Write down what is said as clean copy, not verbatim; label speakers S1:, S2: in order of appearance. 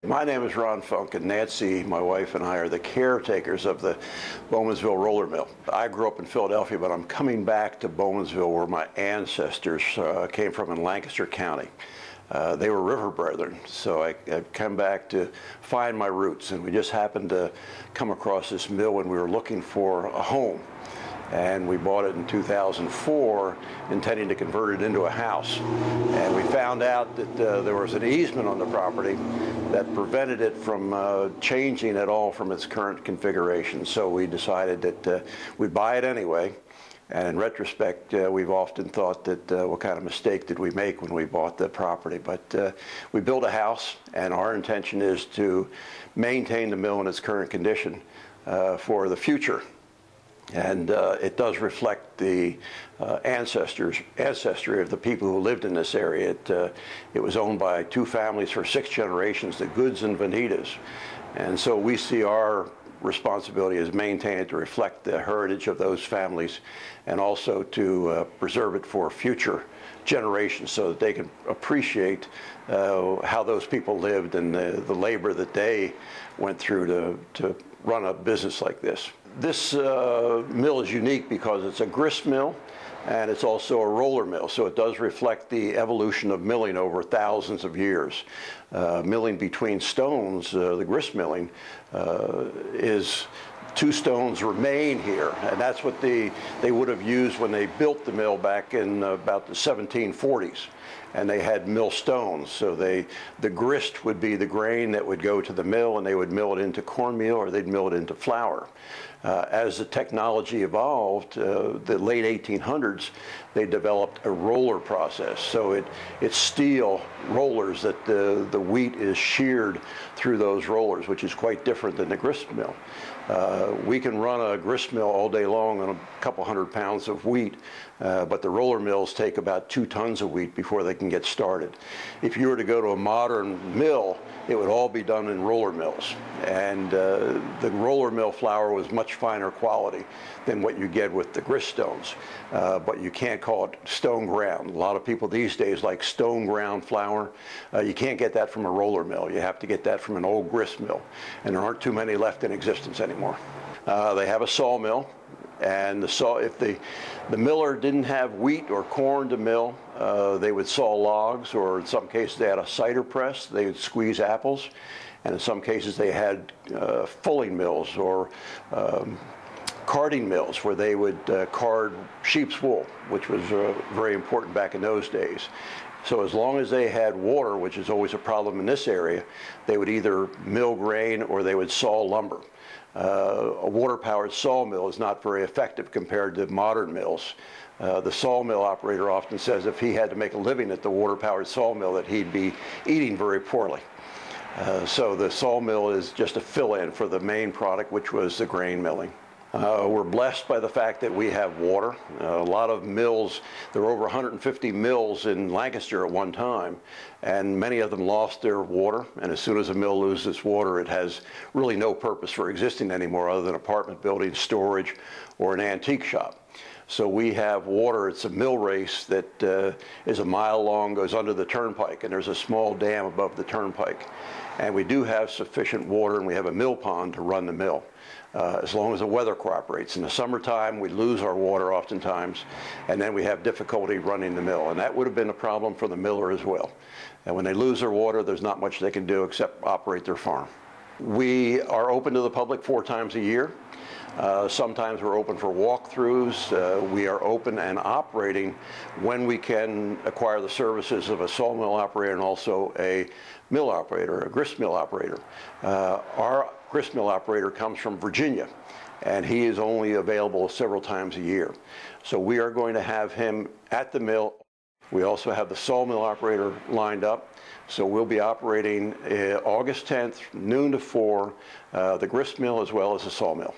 S1: My name is Ron Funk, and Nancy, my wife, and I are the caretakers of the Bowmansville Roller Mill. I grew up in Philadelphia, but I'm coming back to Bowmansville where my ancestors came from in Lancaster County. They were river brethren, so I've come back to find my roots, and we just happened to come across this mill when we were looking for a home. And we bought it in 2004, intending to convert it into a house. And we found out that there was an easement on the property that prevented it from changing at all from its current configuration. So we decided that we'd buy it anyway. And in retrospect, we've often thought that what kind of mistake did we make when we bought the property. But we built a house, and our intention is to maintain the mill in its current condition for the future. And it does reflect the ancestry of the people who lived in this area. It was owned by two families for 6 generations, the Goods and Vanitas. And so we see our responsibility as maintain it to reflect the heritage of those families, and also to preserve it for future generations so that they can appreciate how those people lived and the labor that they went through to run a business like this. This mill is unique because it's a grist mill, and it's also a roller mill, so it does reflect the evolution of milling over thousands of years. Milling between stones, the grist milling, is 2 stones remain here, and that's what they would have used when they built the mill back in about the 1740s. And they had mill stones, so the grist would be the grain that would go to the mill, and they would mill it into cornmeal or they'd mill it into flour. As the technology evolved, the late 1800s, they developed a roller process. So it's steel rollers that the wheat is sheared through those rollers, which is quite different than the grist mill. We can run a grist mill all day long on a couple hundred pounds of wheat, but the roller mills take about 2 tons of wheat before they can get started. If you were to go to a modern mill, it would all be done in roller mills. And the roller mill flour was much finer quality than what you get with the grist stones. But you can't call it stone ground. A lot of people these days like stone ground flour. You can't get that from a roller mill. You have to get that from an old grist mill. And there aren't too many left in existence anymore. They have a sawmill. And if the miller didn't have wheat or corn to mill, they would saw logs, or in some cases they had a cider press. They would squeeze apples, and in some cases they had fulling mills or carding mills where they would card sheep's wool, which was very important back in those days. So as long as they had water, which is always a problem in this area, they would either mill grain or they would saw lumber. A water-powered sawmill is not very effective compared to modern mills. The sawmill operator often says if he had to make a living at the water-powered sawmill that he'd be eating very poorly. So the sawmill is just a fill-in for the main product, which was the grain milling. We're blessed by the fact that we have water. A lot of mills, there were over 150 mills in Lancaster at one time, and many of them lost their water. And as soon as a mill loses its water, it has really no purpose for existing anymore other than apartment buildings, storage, or an antique shop. So we have water. It's a mill race that is a mile long, goes under the turnpike, and there's a small dam above the turnpike. And we do have sufficient water, and we have a mill pond to run the mill. As long as the weather cooperates. In the summertime, we lose our water oftentimes, and then we have difficulty running the mill. And that would have been a problem for the miller as well. And when they lose their water, there's not much they can do except operate their farm. We are open to the public 4 times a year. Sometimes we're open for walkthroughs. We are open and operating when we can acquire the services of a sawmill operator and also a mill operator, a grist mill operator. Our grist mill operator comes from Virginia, and he is only available several times a year. So we are going to have him at the mill. We also have the sawmill operator lined up. So we'll be operating August 10th, noon to 4, the grist mill as well as the sawmill.